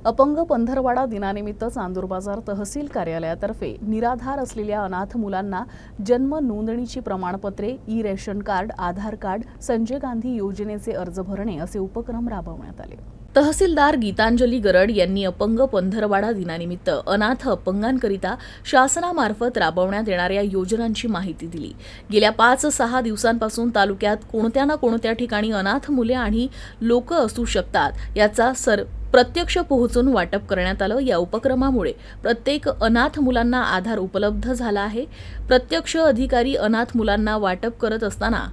अपंग पंधरवाडा दिनानिमित्त चांदूर बाजार तहसील कार्यालयातर्फे निराधार असलेल्या अनाथ मुलांना जन्म नोंदणीची प्रमाणपत्रे, ई रेशन कार्ड, आधार कार्ड, संजय गांधी योजनेचे अर्ज भरणे असे उपक्रम राबवण्यात आले। तहसीलदार गीतांजली गरड यांनी अपंग पंधरवाडा दिनानिमित्त अनाथ अपंगांकरिता शासनामार्फत राबवण्यात येणाऱ्या योजनांची माहिती दिली। गेल्या 5-6 दिवसांपासून तालुक्यात कोणत्या ना कोणत्या ठिकाणी अनाथ मुले आणि लोक असू शकतात याचा प्रत्यक्ष पोहोचून वाटप करण्यात आलं। या उपक्रमामुळे प्रत्येक अनाथ मुलांना आधार उपलब्ध झाला आहे। प्रत्यक्ष अधिकारी अनाथ मुलांना वाटप करत असताना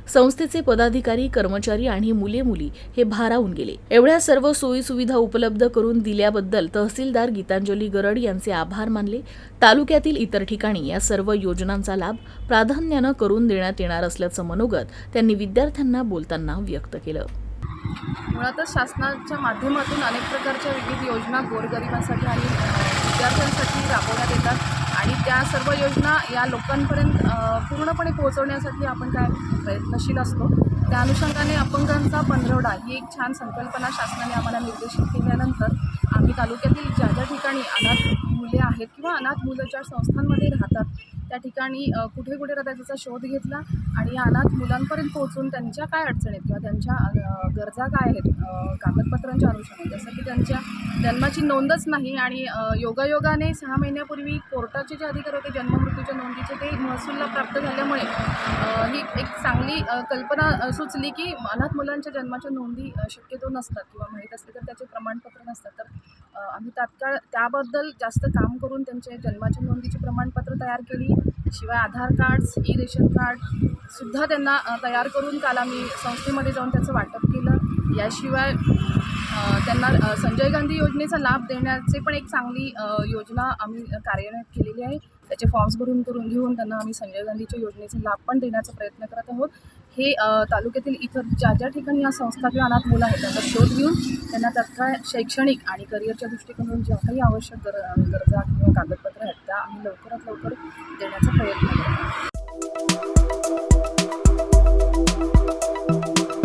संस्थेचे पदाधिकारी, कर्मचारी आणि मुले-मुली हे भारावून गेले। एवढ्या सर्व सोयी सुविधा उपलब्ध करून दिल्याबद्दल तहसीलदार गीतांजली गरड यांचे आभार मानले। तालुक्यातील इतर ठिकाणी या सर्व योजनांचा लाभ प्राधान्याने करून देण्यात येणार असल्याचं मनोगत त्यांनी विद्यार्थ्यांना बोलताना व्यक्त केलं। मुळातच शासनाच्या माध्यमातून अनेक प्रकारच्या विविध योजना गोरगरिबांसाठी आणि विद्यार्थ्यांसाठी राबवण्यात येतात आणि त्या सर्व योजना या लोकांपर्यंत पूर्णपणे पोहोचवण्यासाठी आपण काय प्रयत्नशील असतो। त्या अनुषंगाने अपंगांचा पंधरवडा ही एक छान संकल्पना शासनाने आम्हाला निर्देशित केल्यानंतर आम्ही तालुक्यातील ज्या ज्या ठिकाणी अनाथ मुले आहेत किंवा अनाथ मुलं ज्या संस्थांमध्ये राहतात त्या ठिकाणी कुठे कुठे राहतात त्याचा शोध घेतला आणि या अनाथ मुलांपर्यंत पोहोचून त्यांच्या काय अडचणी आहेत किंवा त्यांच्या गरजा काय आहेत कागदपत्रांच्या अनुषंगाने, जसं की त्यांच्या जन्माची नोंदच नाही आणि योगायोगाने 6 महिन्यापूर्वी कोर्टाचे जे अधिकारी होते जन्ममृत्यूच्या नोंदीचे ते महसूलला प्राप्त झाल्यामुळे ही एक चांगली कल्पना सुचली की अनाथ मुलांच्या जन्माच्या नोंदी शक्यतो नसतात किंवा माहीत असले तर त्याचे प्रमाणपत्र नसतात, तर आम्ही तात्काळ त्याबद्दल जास्त काम करून त्यांचे जन्माच्या नोंदीची प्रमाणपत्र तयार केली। शिवाय आधार कार्ड्स, ई रेशन कार्डसुद्धा त्यांना तयार करून काल आम्ही संस्थेमध्ये जाऊन त्याचं वाटप केलं। याशिवाय त्यांना संजय गांधी योजनेचा लाभ देण्याचे पण एक चांगली योजना आम्ही कार्यान्वित केलेली आहे। त्याचे फॉर्म्स भरून घेऊन त्यांना आम्ही संजय गांधीच्या योजनेचा लाभ पण देण्याचा प्रयत्न करत आहोत। हे तालुक्यातील इतर ज्या ज्या ठिकाणी या संस्था किंवा अनाथ मुलं आहेत त्यांचा शोध घेऊन त्यांना तत्काळ शैक्षणिक आणि करिअरच्या दृष्टिकोनातून ज्या काही आवश्यक गरजा किंवा कागदपत्र आहेत त्या आम्ही लवकरात लवकर देण्याचा प्रयत्न करतो।